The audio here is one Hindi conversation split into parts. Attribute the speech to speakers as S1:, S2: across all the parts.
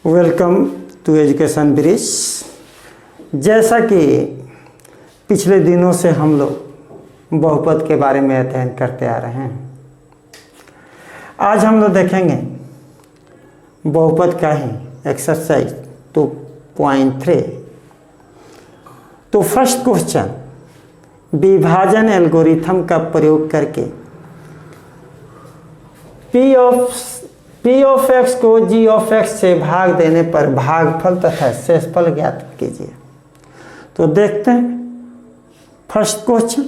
S1: Welcome to education bridge. जैसा कि पिछले दिनों से हम लोग बहुपद के बारे में अध्ययन करते आ रहे हैं, आज हम लोग देखेंगे बहुपद का ही एक्सरसाइज 2.3। तो फर्स्ट क्वेश्चन, विभाजन एल्गोरिथम का प्रयोग करके P ऑफ x को G ऑफ x से भाग देने पर भागफल तथा शेषफल ज्ञात कीजिए। तो देखते हैं फर्स्ट क्वेश्चन।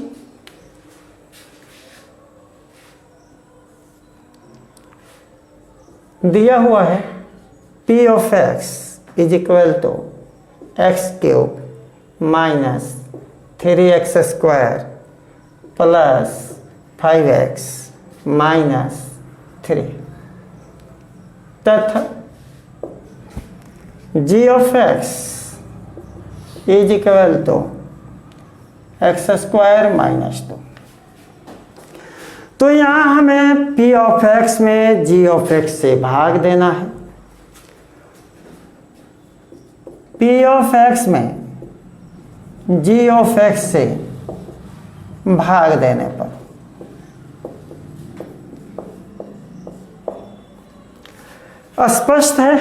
S1: दिया हुआ है P of x is equal to x cube minus 3x square plus 5x minus 3 तथा G of x is equal to x square minus 2। तो यहाँ हमें P ऑफ x में G ऑफ x से भाग देना है। P ऑफ x में G ऑफ x से भाग देने पर स्पष्ट है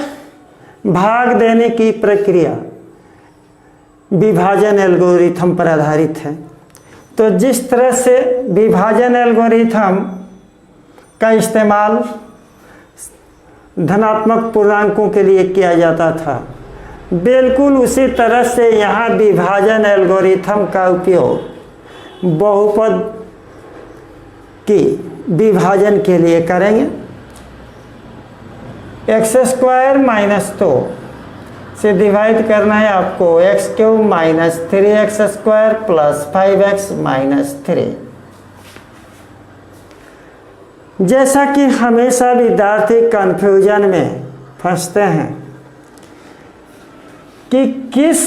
S1: भाग देने की प्रक्रिया विभाजन एल्गोरिथम पर आधारित है। तो जिस तरह से विभाजन एल्गोरिथम का इस्तेमाल धनात्मक पूर्णांकों के लिए किया जाता था, बिल्कुल उसी तरह से यहाँ विभाजन एल्गोरिथम का उपयोग बहुपद की विभाजन के लिए करेंगे। एक्स स्क्वायर माइनस 2 से डिवाइड करना है आपको x cube minus 3x square plus 5x minus 3। जैसा कि हमेशा विद्यार्थी कंफ्यूजन में फंसते हैं कि किस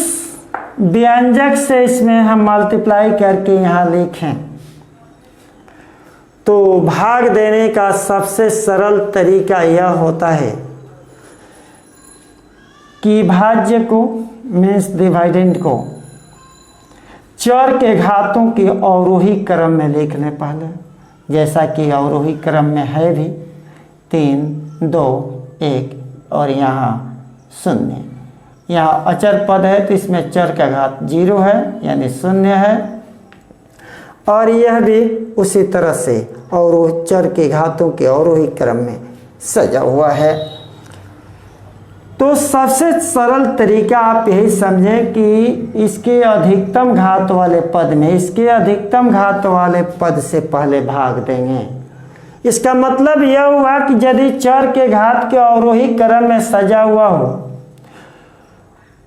S1: व्यंजक से इसमें हम मल्टीप्लाई करके यहाँ लिखें, तो भाग देने का सबसे सरल तरीका यह होता है कि भाज्य को मीन्स डिवाइडेंड को चर के घातों के अवरोही क्रम में लिख लें पहले, जैसा कि अवरोही क्रम में है भी 3, 2, 1 और यहाँ 0। यहाँ अचर पद है तो इसमें चर का घात 0 है यानी 0 है, और यह भी उसी तरह से और चर के घातों के अवरोही क्रम में सजा हुआ है। तो सबसे सरल तरीका आप यही समझें कि इसके अधिकतम घात वाले पद में इसके अधिकतम घात वाले पद से पहले भाग देंगे। इसका मतलब यह हुआ कि यदि चर के घात के अवरोही क्रम में सजा हुआ हो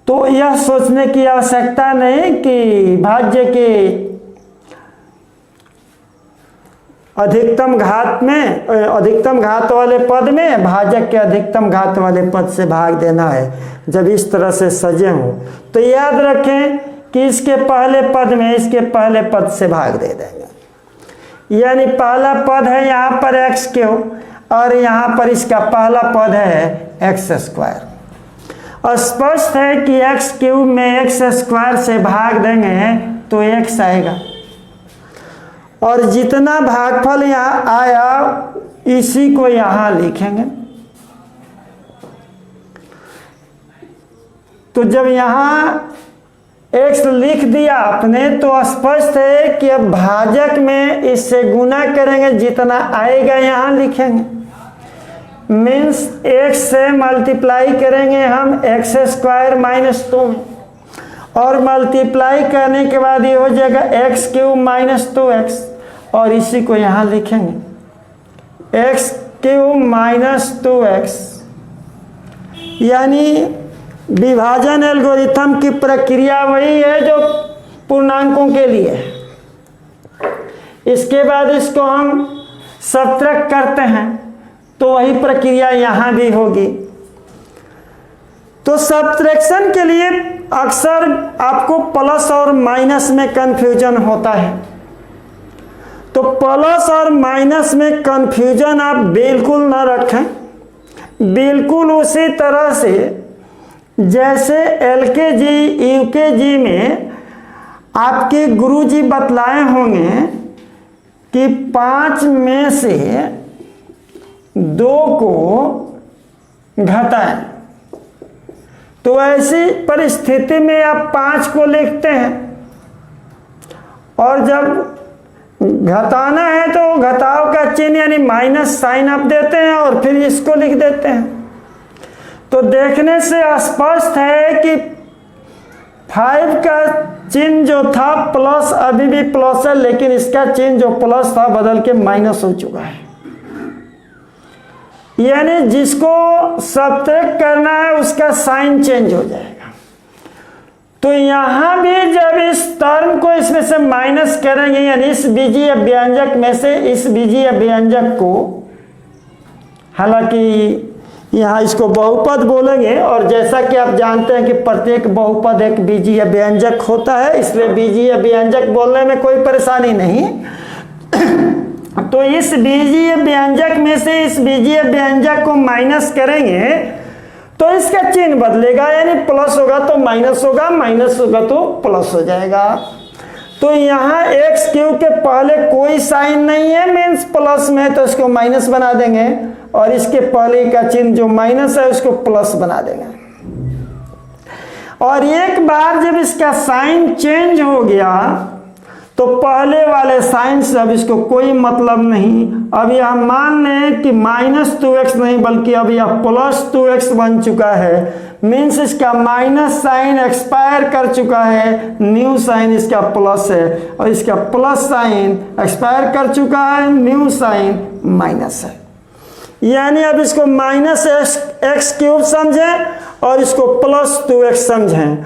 S1: तो यह सोचने की आवश्यकता नहीं कि भाज्य के अधिकतम घात वाले पद में भाजक के अधिकतम घात वाले पद से भाग देना है। जब इस तरह से सजे हों तो याद रखें कि इसके पहले पद में इसके पहले पद से भाग दे देंगे। यानी पहला पद है यहाँ पर एक्स क्यूब और यहाँ पर इसका पहला पद है एक्स स्क्वायर। स्पष्ट है कि एक्स क्यूब में एक्स स्क्वायर से भाग देंगे तो एक्स आएगा, और जितना भागफल यहाँ आया इसी को यहाँ लिखेंगे। तो जब यहाँ x लिख दिया आपने तो स्पष्ट है कि अब भाजक में इससे गुना करेंगे, जितना आएगा यहाँ लिखेंगे। मीन्स x से मल्टीप्लाई करेंगे हम एक्स स्क्वायर माइनस 2 में, और मल्टीप्लाई करने के बाद ये हो जाएगा एक्स क्यूब माइनस 2x, और इसी को यहाँ लिखेंगे एक्स क्यूब माइनस 2x। यानी विभाजन एल्गोरिथम की प्रक्रिया वही है जो पूर्णांकों के लिए है। इसके बाद इसको हम सब्ट्रैक्ट करते हैं तो वही प्रक्रिया यहाँ भी होगी। तो सब्ट्रैक्शन के लिए अक्सर आपको प्लस और माइनस में कंफ्यूजन होता है, तो प्लस और माइनस में कंफ्यूजन आप बिल्कुल ना रखें। बिल्कुल उसी तरह से जैसे LKG UKG में आपके गुरुजी बतलाए होंगे कि 5 में से 2 को घटाएं, तो ऐसी परिस्थिति में आप 5 को लिखते हैं और जब घटाना है तो घटाव का चिन्ह यानी माइनस साइन आप देते हैं और फिर इसको लिख देते हैं। तो देखने से स्पष्ट है कि 5 का चिन्ह जो था प्लस अभी भी प्लस है, लेकिन इसका चिन्ह जो प्लस था बदल के माइनस हो चुका है, यानी जिसको सब्ट्रैक्ट करना है उसका साइन चेंज हो जाएगा। तो यहां भी जब इस टर्म को इसमें से माइनस करेंगे, यानी इस बीजीय व्यंजक में से इस बीजीय व्यंजक को, हालांकि यहाँ इसको बहुपद बोलेंगे और जैसा कि आप जानते हैं कि प्रत्येक बहुपद एक बीजीय व्यंजक होता है, इसलिए बीजीय व्यंजक बोलने में कोई परेशानी नहीं। तो इस बीजीय व्यंजक में से इस बीजीय व्यंजक को माइनस करेंगे तो इसका चिन्ह बदलेगा, यानी प्लस होगा तो माइनस होगा, माइनस होगा तो प्लस हो जाएगा। तो यहाँ एक्स क्यू के पहले कोई साइन नहीं है, मीन्स प्लस में, तो इसको माइनस बना देंगे और इसके पहले का चिन्ह जो माइनस है उसको प्लस बना देंगे। और एक बार जब इसका साइन चेंज हो गया तो पहले वाले साइन से अब इसको कोई मतलब नहीं। अब यह मान लें कि -2x नहीं बल्कि अब यह +2x बन चुका है, मीन्स इसका माइनस साइन एक्सपायर कर चुका है, न्यू साइन इसका प्लस है और इसका प्लस साइन एक्सपायर कर चुका है, न्यू साइन माइनस है। यानी अब इसको -x³ समझें और इसको +2x समझें,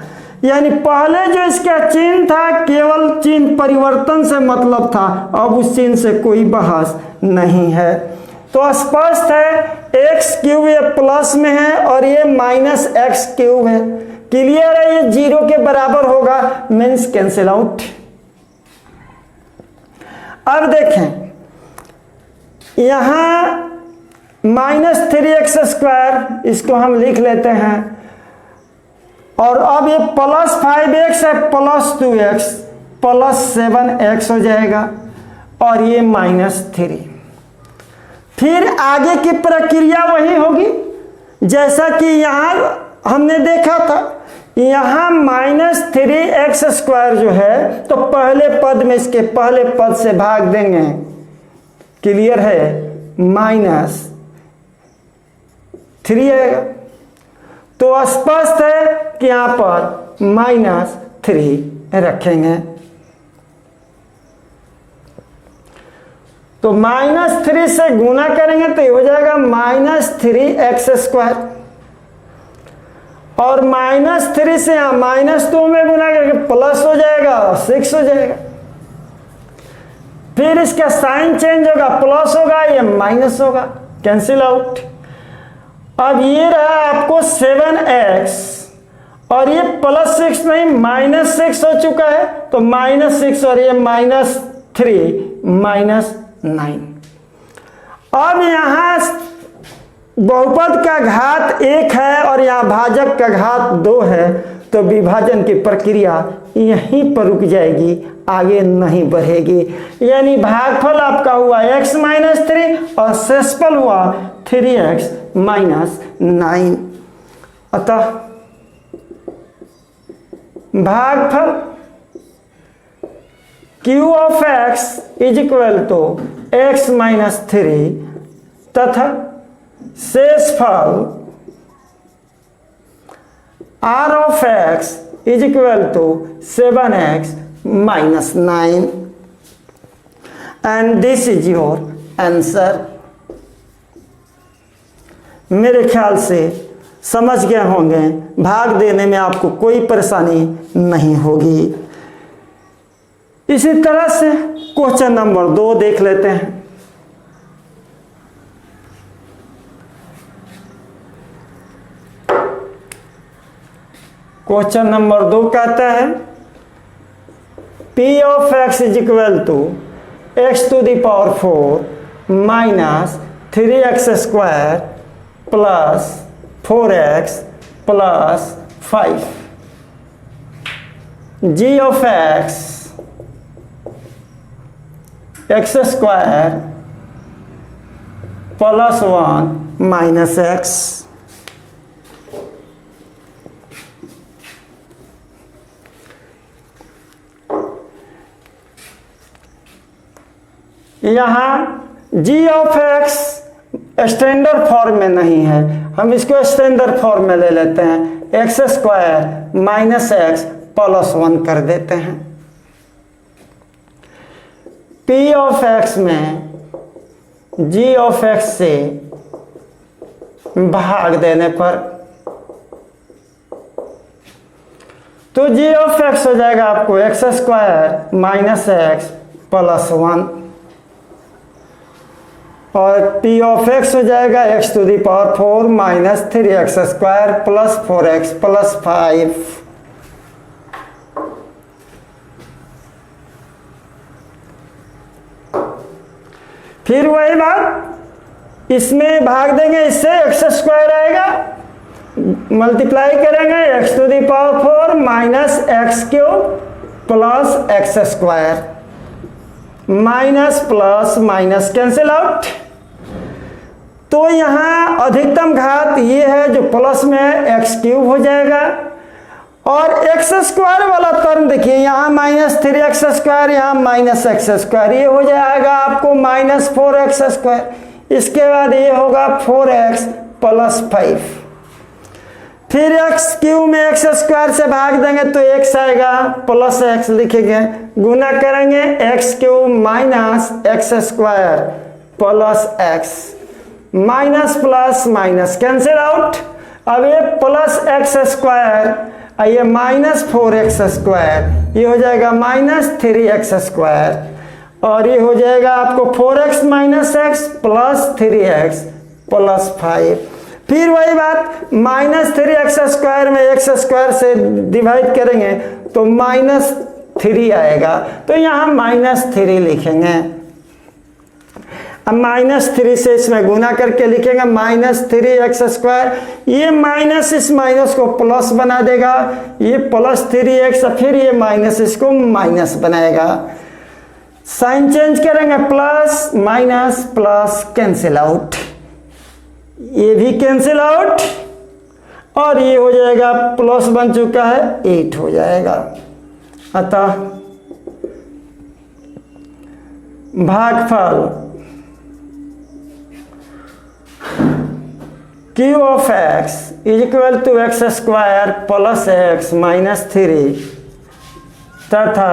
S1: यानी पहले जो इसका चिन्ह था केवल चिन्ह परिवर्तन से मतलब था, अब उस चिन्ह से कोई बहस नहीं है। तो स्पष्ट है x³ ये प्लस में है और ये -x³ है, क्लियर है, ये 0 के बराबर होगा, मीन्स कैंसिल आउट। अब देखें यहां -3x², इसको हम लिख लेते हैं, और अब ये +5x है, +2x, +7x हो जाएगा और ये -3। फिर आगे की प्रक्रिया वही होगी जैसा कि यहाँ हमने देखा था। यहाँ -3x² जो है तो पहले पद में इसके पहले पद से भाग देंगे, क्लियर है, -3 आएगा। तो स्पष्ट है कि यहां पर -3 रखेंगे। तो -3 से गुना करेंगे तो ये हो जाएगा -3x² और -3 से यहां -2 में गुना करके प्लस हो जाएगा, 6 हो जाएगा। फिर इसका साइन चेंज होगा, प्लस होगा, ये माइनस होगा, कैंसिल आउट। अब ये रहा आपको 7x और ये +6 नहीं -6 हो चुका है, तो -6 और ये -3 -9। अब यहां बहुपद का घात 1 है और यहाँ भाजक का घात 2 है, तो विभाजन की प्रक्रिया यहीं पर रुक जाएगी, आगे नहीं बढ़ेगी। यानी भागफल आपका हुआ x - 3 और शेषफल हुआ 3x - 9। अतः भागफल Q(x) = x - 3 तथा शेषफल R(x) = 7x - 9 and this is your answer। मेरे ख्याल से समझ गए होंगे, भाग देने में आपको कोई परेशानी नहीं होगी। इसी तरह से क्वेश्चन नंबर 2 देख लेते हैं। क्वेश्चन नंबर 2 कहता है P(x) = x⁴ - 3x² + 4x + 5 g of x square plus 1 minus x। यहाँ g of x standard form में नहीं है, हम इसको स्टैंडर्ड फॉर्म में ले लेते हैं, x square minus x plus 1 कर देते हैं। p ऑफ x में g ऑफ x से भाग देने पर तो g ऑफ x हो जाएगा आपको x square minus x plus 1 और p ऑफ x हो जाएगा x to the power 4 minus 3x square plus 4x plus 5। फिर वही बात, इसमें भाग देंगे, इससे x स्क्वायर आएगा, मल्टीप्लाई करेंगे x to the power 4 minus x cube plus x square, minus plus minus cancel out. तो यहाँ अधिकतम घात ये है जो प्लस में एक्स क्यूब हो जाएगा और एक्स स्क्वायर वाला टर्म देखिए, यहाँ माइनस 3x स्क्वायर, यहाँ माइनस एक्स स्क्वायर, ये हो जाएगा आपको माइनस 4x स्क्वायर। इसके बाद ये होगा 4x प्लस 5। फिर एक्स क्यूब में एक्स स्क्वायर से भाग देंगे तो x आएगा प्लस x लिखेंगे, गुना करेंगे x cube minus x square plus x, minus plus minus cancel out. अब ये प्लस एक्स स्क्वायर, ये माइनस 4x स्क्वायर, ये हो जाएगा माइनस 3x स्क्वायर और ये हो जाएगा आपको 4x minus x plus 3x plus 5। फिर वही बात, माइनस 3x स्क्वायर में एक्स स्क्वायर से डिवाइड करेंगे तो माइनस 3 आएगा, तो यहाँ माइनस 3 लिखेंगे। अब माइनस 3 से इसमें गुना करके लिखेंगे माइनस 3x स्क्वायर, ये माइनस इस माइनस को प्लस बना देगा, ये प्लस 3x, फिर ये माइनस इसको माइनस बनाएगा, साइन चेंज करेंगे plus minus plus cancel out, ये भी कैंसिल आउट और ये हो जाएगा प्लस बन चुका है 8 हो जाएगा। अतः भागफल q of x is equal to x square plus x minus 3 तथा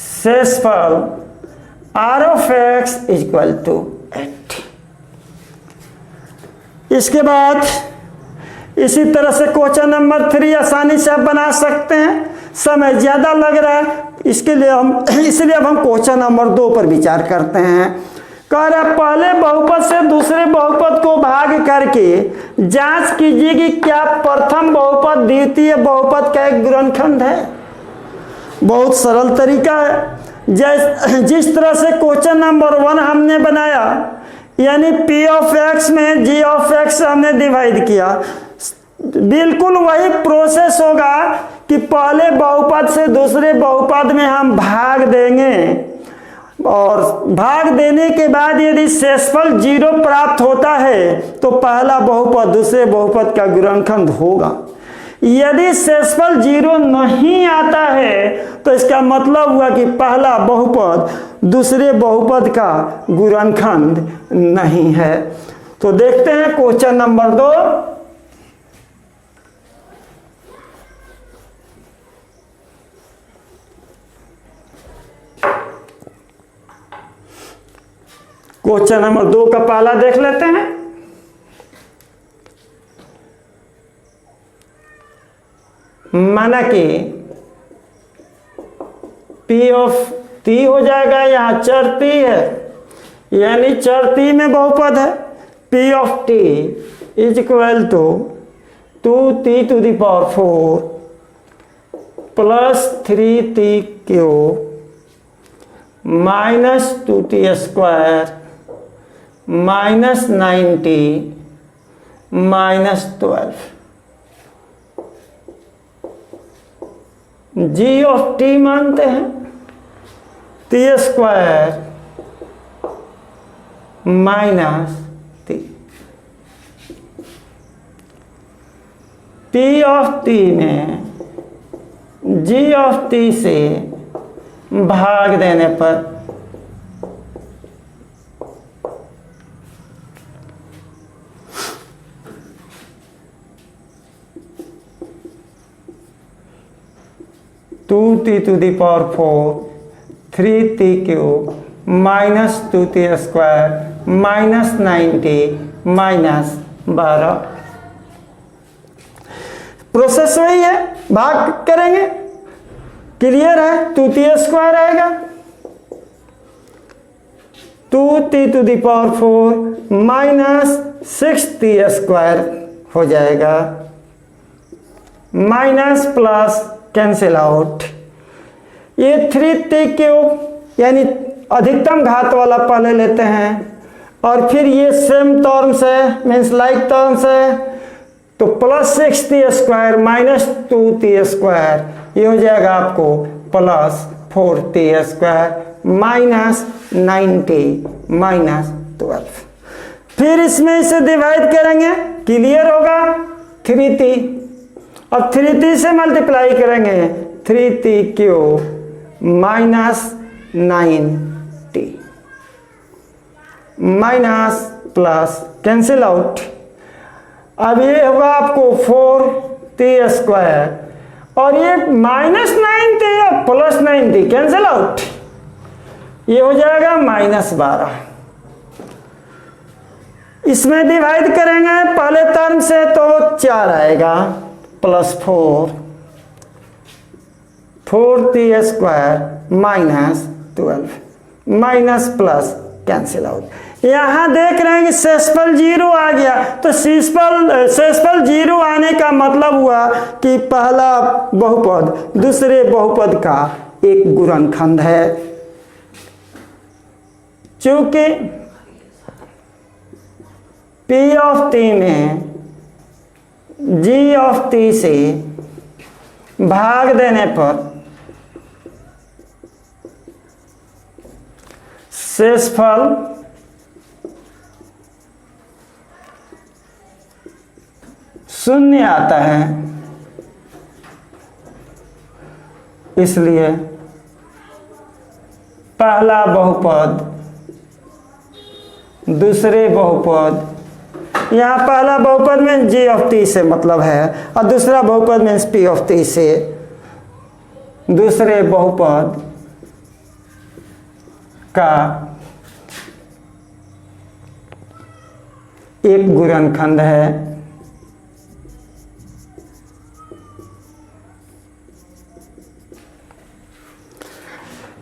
S1: शेषफल r of x is equal to 8। इसके बाद इसी तरह से क्वेश्चन नंबर 3 आसानी से आप बना सकते हैं, समय ज़्यादा लग रहा है इसके लिए इसलिए अब हम क्वेश्चन नंबर 2 पर विचार करते हैं। कह रहा पहले बहुपद से दूसरे बहुपद को भाग करके जांच कीजिए कि क्या प्रथम बहुपद द्वितीय बहुपद का एक गुणनखंड है। बहुत सरल तरीका है, जिस तरह से क्वेश्चन नंबर 1 हमने बनाया, यानी p ऑफ x में g ऑफ x हमने डिवाइड किया, बिल्कुल वही प्रोसेस होगा कि पहले बहुपद से दूसरे बहुपद में हम भाग देंगे और भाग देने के बाद यदि शेषफल 0 प्राप्त होता है तो पहला बहुपद दूसरे बहुपद का गुणनखंड होगा। यदि शेषफल 0 नहीं आता है तो इसका मतलब हुआ कि पहला बहुपद दूसरे बहुपद का गुणनखंड नहीं है। तो देखते हैं क्वेश्चन नंबर 2। क्वेश्चन नंबर 2 का पहला देख लेते हैं। माना कि p ऑफ t हो जाएगा, यहाँ चर t है, यानी चर t में बहुपद है, p of t is equal to 2t to the power 4 plus 3t cube minus 2t square minus 90 minus 12। G of T मानते हैं, T square minus T, P of T में जी ऑफ टी से भाग देने पर two T to the power 4 3t cube minus 2t square minus 90 minus 12। Process वही है, भाग करेंगे, क्लियर है। 2t स्क्वायर आएगा, 2t to the power 4 minus 6t square हो जाएगा, माइनस प्लस कैंसिल आउट। ये 3t क्यूब यानी अधिकतम घात वाला पहले लेते हैं, और फिर ये सेम टर्म्स है, मीन्स लाइक टर्म्स है, तो plus 6t square minus 2t square, ये हो जाएगा आपको plus 4t square minus 90 minus 12। फिर इसमें इसे डिवाइड करेंगे, क्लियर होगा। 3t, अब 3t से मल्टीप्लाई करेंगे, 3t cube minus 9t minus plus cancel out. अब ये होगा आपको 4t स्क्वायर, और ये माइनस 9t और प्लस 9t कैंसिल आउट, ये हो जाएगा माइनस 12। इसमें डिवाइड करेंगे पहले टर्म से तो 4 आएगा, plus 4t square minus 12 minus plus cancel out. यहां देख रहे हैं कि शेषफल 0 आ गया, तो शेषफल 0 आने का मतलब हुआ कि पहला बहुपद दूसरे बहुपद का एक गुणनखंड है। चूंकि p ऑफ t में g ऑफ t से भाग देने पर शेषफल शून्य आता है, इसलिए पहला बहुपद दूसरे बहुपद, यहाँ पहला बहुपद में g ऑफ t से मतलब है, और दूसरा बहुपद में p ऑफ t से दूसरे बहुपद का एक गुणनखंड है।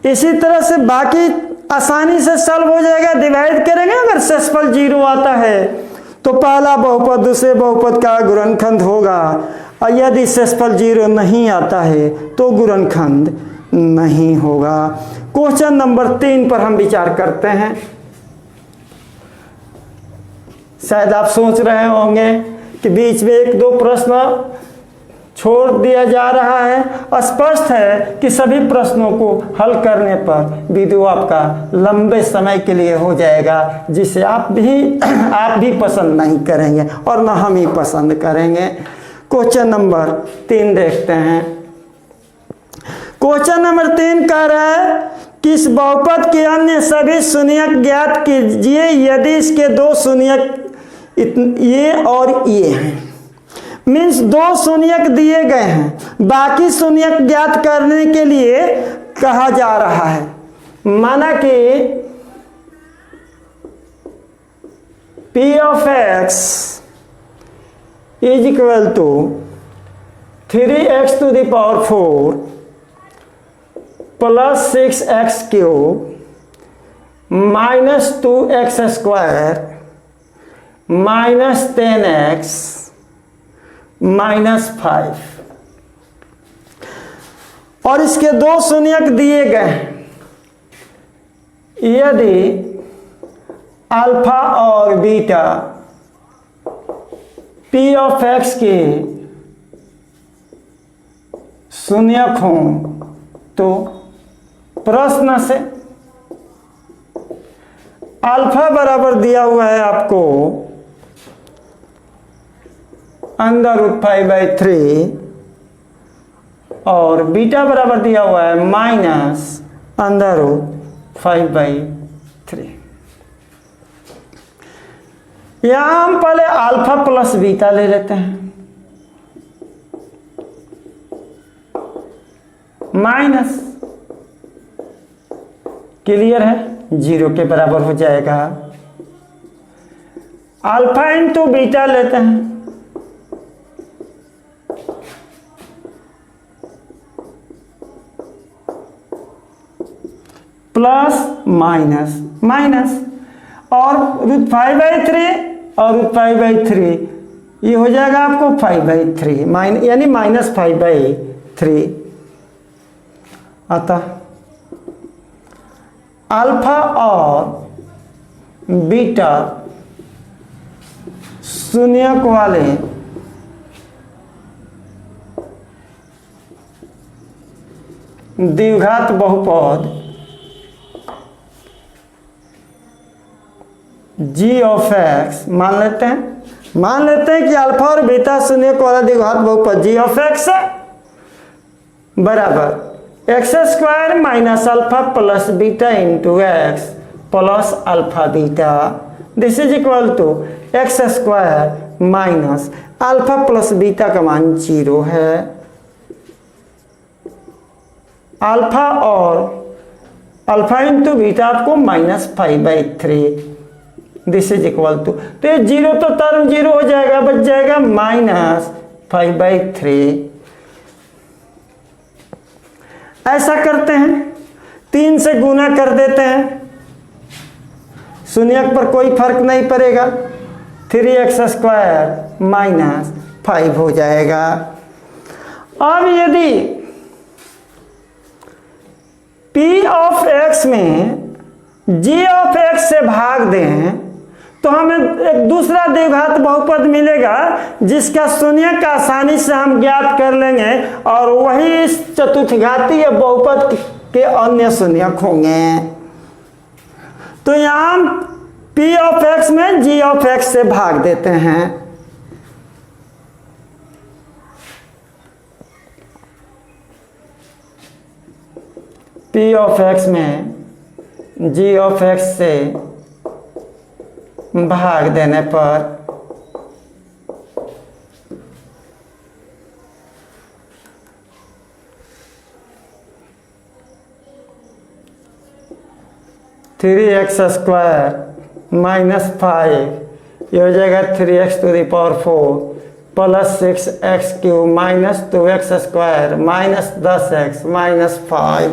S1: इसी तरह से बाकी आसानी से सॉल्व हो जाएगा, डिवाइड करेंगे। अगर शेषफल 0 आता है तो पहला बहुपद दूसरे बहुपद का गुणनखंड होगा, और यदि शेषफल 0 नहीं आता है तो गुणनखंड नहीं होगा। क्वेश्चन नंबर 3 पर हम विचार करते हैं। शायद आप सोच रहे होंगे कि बीच में 1-2 प्रश्न छोड़ दिया जा रहा है। स्पष्ट है कि सभी प्रश्नों को हल करने पर वीडियो आपका लंबे समय के लिए हो जाएगा, जिसे आप भी पसंद नहीं करेंगे और न हम ही पसंद करेंगे। क्वेश्चन नंबर 3 देखते हैं। क्वेश्चन नंबर 3 कह रहा है कि इस बहुपद के अन्य सभी शून्यक ज्ञात कीजिए यदि इसके 2 शून्यक ये और ये हैं। मीन्स 2 शून्यक दिए गए हैं, बाकी शून्यक ज्ञात करने के लिए कहा जा रहा है। माना कि p of x is equal to 3x to the power 4 plus 6x cube minus 2x square minus 10x minus 5, और इसके 2 शून्यक दिए गए हैं। यदि अल्फा और बीटा p ऑफ x के शून्यक हों तो प्रश्न से अल्फा बराबर दिया हुआ है आपको √5/3 और बीटा बराबर दिया हुआ है -√5/3। यहां हम पहले अल्फा प्लस बीटा ले लेते हैं, माइनस, क्लियर है, 0 के बराबर हो जाएगा। अल्फा इंटू बीटा लेते हैं, प्लस माइनस माइनस, और √5/3 और √5/3 ये हो जाएगा आपको 5/3 यानी -5/3। अतः अल्फा और बीटा शून्यक वाले द्विघात बहुपद g(x) मान लेते हैं कि अल्फा और बीटा शून्यक वाला द्विघात बहुपद g(x) बराबर x² minus alpha plus beta into x plus alpha beta, this is equal to x² minus alpha plus beta का मान 0 है। अल्फा और अल्फा इंटू बीटा आपको -5/3, दिस इज इक्वल टू, तो ये 0 तो टर्म 0 हो जाएगा, बच जाएगा -5/3। ऐसा करते हैं, 3 से गुना कर देते हैं, शून्यक पर कोई फर्क नहीं पड़ेगा, 3x² माइनस 5 हो जाएगा। अब यदि p(x) में g(x) से भाग दें तो हमें एक दूसरा द्विघात बहुपद मिलेगा जिसका शून्यक आसानी से हम ज्ञात कर लेंगे और वही इस चतुर्थघातीय बहुपद के अन्य शून्यक होंगे। तो यहाँ हम p(x) में g(x) से भाग देते हैं, p(x) में g(x) से भाग देने पर (3x² माइनस 5) ये हो जाएगा 3x⁴ plus 6x³ minus 2x² minus 10x minus 5।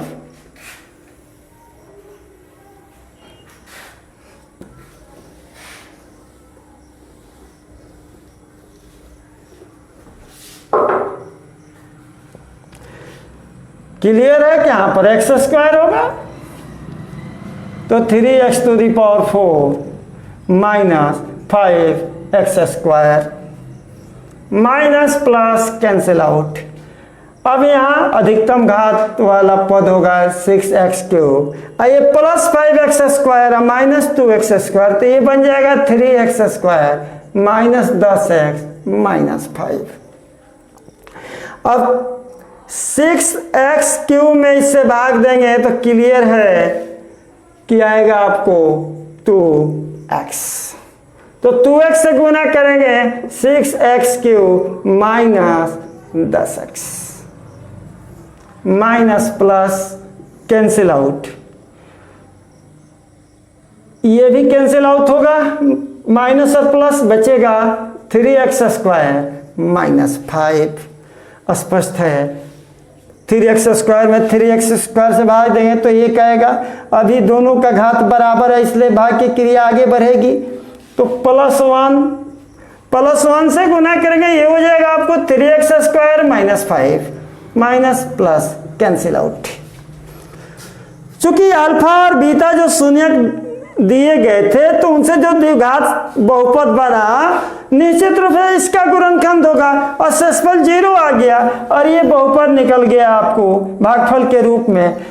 S1: Clear है कि यहां पर x² होगा तो 3x⁴ minus 5x² minus plus cancel out. अब यहाँ अधिकतम घात वाला पद होगा 6x³ ये प्लस 5x² माइनस 2x², तो ये बन जाएगा 3x² माइनस 10x माइनस 5। अब 6x³ में इससे भाग देंगे तो क्लियर है कि आएगा आपको 2x, तो 2x से गुना करेंगे 6x³ minus 10x minus plus cancel out, ये भी कैंसिल आउट होगा, माइनस और प्लस बचेगा 3x² माइनस 5। स्पष्ट है, 3x² में 3x² से भाग देंगे तो ये कहेगा अभी दोनों का घात बराबर है इसलिए भाग की क्रिया आगे बढ़ेगी, तो +1 से गुना करेंगे ये हो जाएगा आपको 3x² minus 5 minus plus cancel out. चूंकि अल्फा और बीटा जो शून्यक दिए गए थे तो उनसे जो द्विघात बहुपद बना निश्चित रूप से इसका गुणनखंड होगा और शेषफल 0 आ गया और ये बहुपद निकल गया आपको भागफल के रूप में,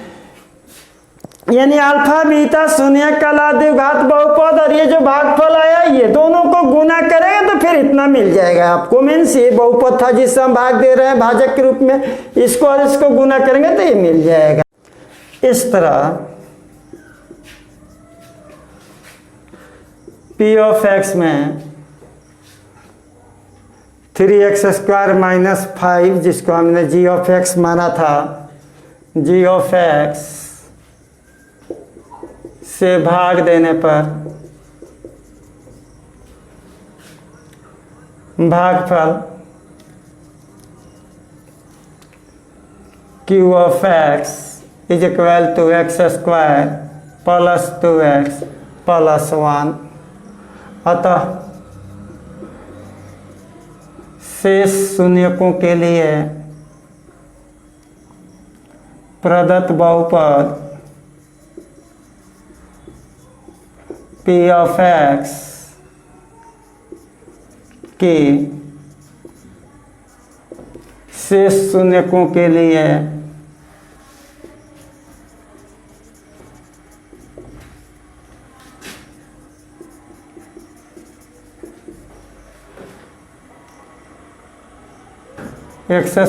S1: यानी अल्फा बीटा शून्य कला द्विघात बहुपद और ये जो भागफल आया ये दोनों को गुना करेगा तो फिर इतना मिल जाएगा आपको। मीन्स ये बहुपद था जिससे हम भाग दे रहे हैं भाजक के रूप में, इसको और इसको गुना करेंगे तो ये मिल जाएगा। इस तरह पी ऑफ एक्स में 3x² माइनस 5 जिसको हमने जी ऑफ एक्स माना था, जी ऑफ एक्स से भाग देने पर भागफल q of x is equal to x² plus 2x plus 1। अतः शेष शून्यकों के लिए प्रदत्त बहुपद p ऑफ x के शेष शून्यकों के लिए x²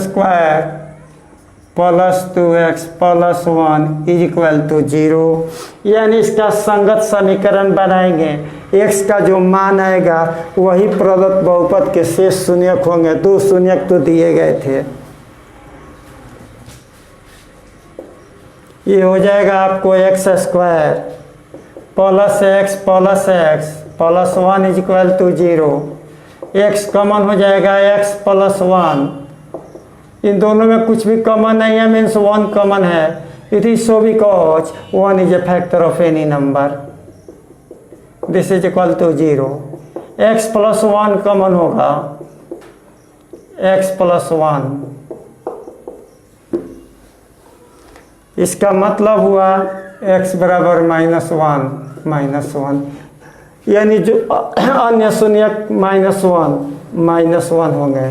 S1: plus 2x plus 1 is equal to 0, यानी इसका संगत समीकरण बनाएंगे। x का जो मान आएगा वही प्रदत्त बहुपद के शेष शून्यक होंगे। 2 शून्यक तो दिए गए थे, ये हो जाएगा आपको x² plus x plus 1 is equal to 0। x common हो जाएगा x प्लस 1, इन दोनों में कुछ भी कॉमन नहीं है, मीन्स 1 कॉमन है। It is so because 1 is a factor of any number, this is equal to 0। x plus 1 common होगा, x प्लस 1, इसका मतलब हुआ x बराबर -1, यानी जो अन्य शून्यक -1 होंगे।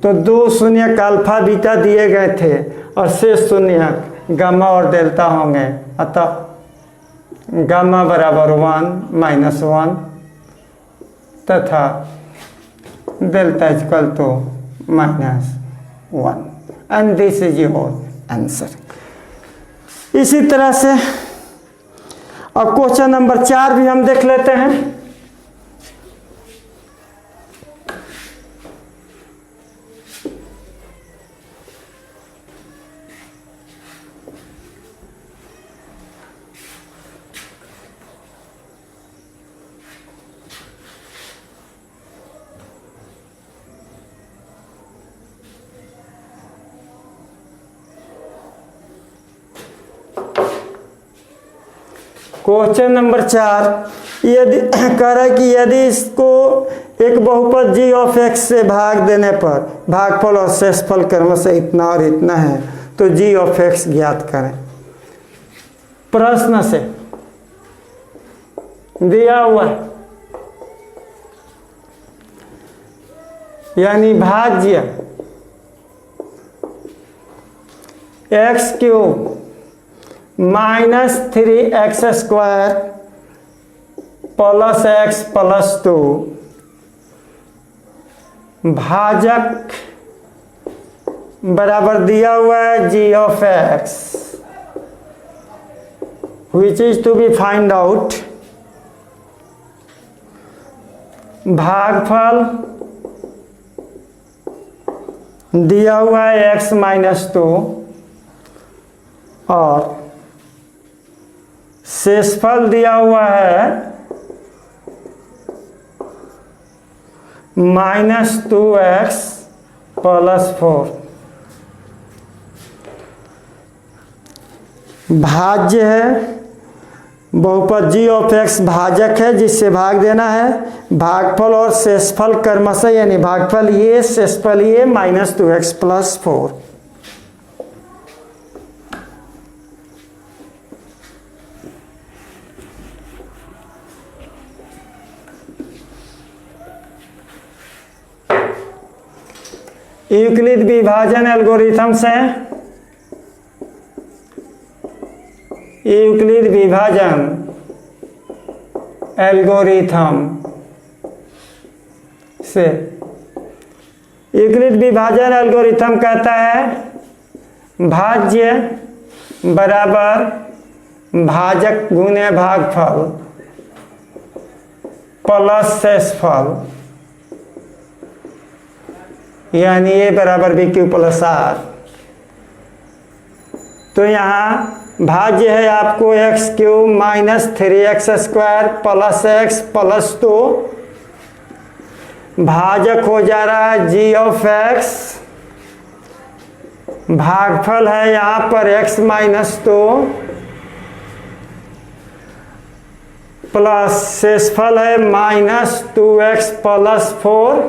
S1: तो 2 शून्यक अल्फा बीटा दिए गए थे और शेष शून्यक गामा और डेल्टा होंगे। अतः गामा बराबर 1 -1 तथा delta equal to -1 and this is your answer. इसी तरह से अब क्वेश्चन नंबर 4 भी हम देख लेते हैं। क्वेश्चन नंबर 4 यदि कह रहा है कि यदि इसको एक बहुपद जी ऑफ एक्स से भाग देने पर भागफल और शेषफल क्रमशः इतना और इतना है तो जी ऑफ एक्स ज्ञात करें। प्रश्न से दिया हुआ है, यानी भाज्य x³ -3x² plus x plus 2 भाजक बराबर दिया हुआ है g of x which is to be find out। भागफल दिया हुआ है x -2 और शेषफल दिया हुआ है -2x प्लस 4। भाज्य है, बहुपद जी ऑफ एक्स भाजक है जिससे भाग देना है। भागफल और शेषफल क्रमशः, यानी भागफल ये शेषफल ये -2x प्लस 4। यूक्लिड विभाजन एल्गोरिथम से, यूक्लिड विभाजन एल्गोरिथम से, यूक्लिड विभाजन एल्गोरिथम कहता है भाज्य बराबर भाजक गुने भागफल प्लस शेषफल, यानी ए बराबर बी क्यू प्लस आर। तो यहाँ भाज्य है आपको x cube minus 3x square plus x plus 2, भाजक हो जा रहा है जी ऑफ एक्स, भागफल है यहाँ पर x माइनस 2 प्लस शेषफल है माइनस 2x प्लस 4।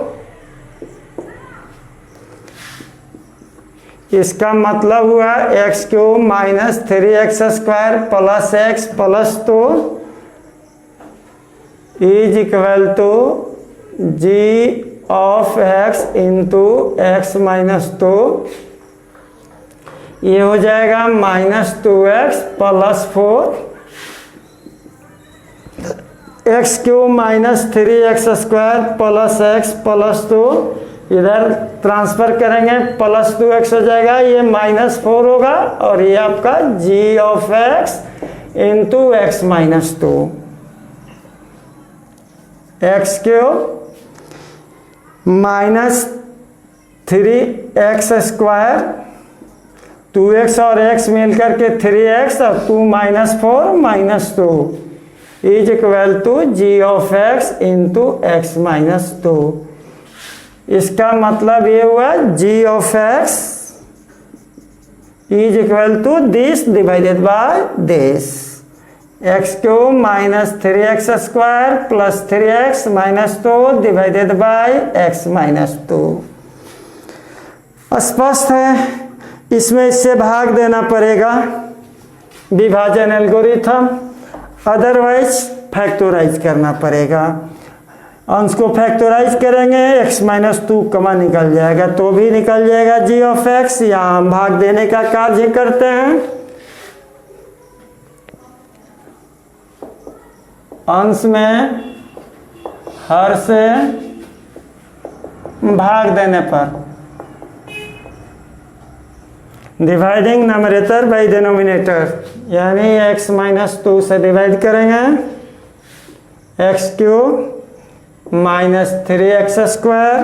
S1: इसका मतलब हुआ x cube minus 3x square plus x plus 2 is equal to G of x into x minus 2, ये हो जाएगा minus 2x plus 4, x cube minus 3x square plus x plus 2, इधर ट्रांसफर करेंगे प्लस 2x हो जाएगा, ये माइनस 4 होगा और ये आपका g of x into x minus 2, x cube minus 3x square 2x और x मिलकर के 3x और 2 minus 4 minus 2 is equal to G of x into x minus 2। इसका मतलब ये हुआ g of x is equal to this divided by this, x cube minus 3x square plus 3x minus 2 divided by x minus 2। स्पष्ट है, इसमें इससे भाग देना पड़ेगा विभाजन एल्गोरिथम, अदरवाइज फैक्टराइज करना पड़ेगा। अंश को फैक्टराइज करेंगे x माइनस 2 कमा निकल जाएगा, तो भी निकल जाएगा g ऑफ x। यहाँ हम भाग देने का कार्य करते हैं, अंश में हर से भाग देने पर डिवाइडिंग नमरेटर बाई डिनोमिनेटर, यानी x माइनस 2 से डिवाइड करेंगे, x cube minus 3x square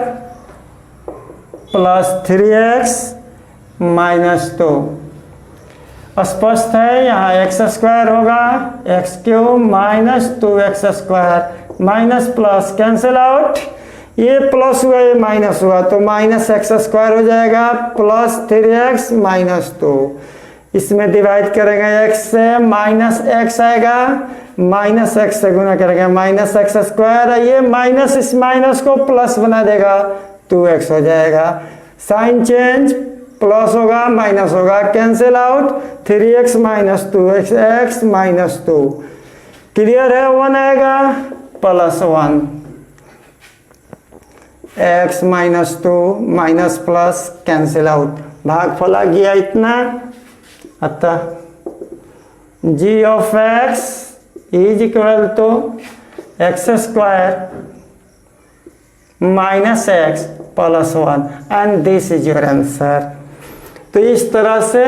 S1: plus 3x minus 2। स्पष्ट है, यहाँ x स्क्वायर होगा, x cube minus 2x square minus plus cancel out, ये प्लस हुआ ये माइनस हुआ तो माइनस एक्स स्क्वायर हो जाएगा प्लस 3x माइनस 2। इसमें डिवाइड करेंगे x से, माइनस x आएगा, माइनस x से गुना करेंगे माइनस एक्स स्क्वायर, ये माइनस इस माइनस को प्लस बना देगा 2x हो जाएगा, साइन चेंज प्लस होगा माइनस होगा, cancel out 3x minus 2x x minus 2, clear है, 1 आएगा plus 1, x minus 2 minus plus cancel out, भागफल आ गया इतना। अतः g of x is equal to x square minus x plus 1 and this is your answer. तो इस तरह से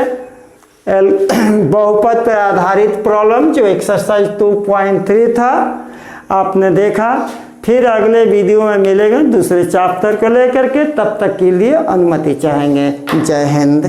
S1: बहुपद पर आधारित प्रॉब्लम जो एक्सरसाइज 2.3 था आपने देखा। फिर अगले वीडियो में मिलेंगे दूसरे चैप्टर को लेकर के, तब तक के लिए अनुमति चाहेंगे। जय हिंद।